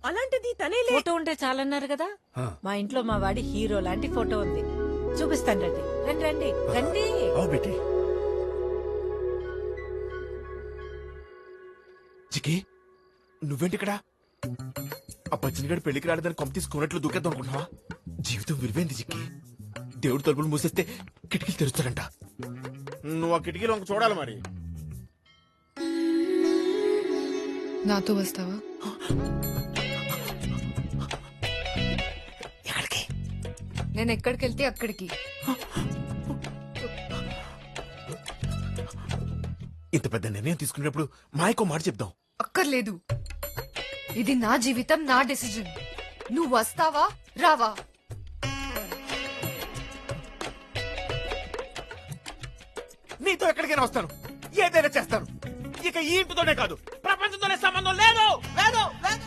అలాంటిది తనేలే. ఫోటో ఉంటే చాలన్నారు కదా. మా ఇంట్లో మా వాడి హీరో లాంటి ఫోటో ఉంది, చూపిస్తాను. రండి రండి రండి రండి. బేటీ చికి, నువ్వేంటి ఇక్కడ? ఆ పచ్చినిగాడి పెళ్లికి రాలేదని కొంప తీసుకున్నట్లు దూకేద్దాం అనుకుంటున్నావా? జీవితం విలువైంది చిక్కి. దేవుడు తలుపులు మూసేస్తే కిటికీలు తెరుస్తాడంట. నువ్వు ఆ కిటికీలో వంక చూడాలి మరి. నాతో వస్తావా? ఎక్కడికి? నేను ఎక్కడికి వెళ్తే అక్కడికి. ఇంత పెద్ద నిర్ణయం తీసుకునేటప్పుడు మాయకో మాట చెప్దాం. అక్కర్లేదు, ఇది నా జీవితం, నా డెసిజన్. నువ్వు వస్తావా రావా? నీతో ఎక్కడికైనా వస్తాను, ఏదైనా చేస్తాను. ఇక ఈ ఇంటితోనే కాదు, ప్రపంచంతోనే సంబంధం లేదు లేదు లేదు.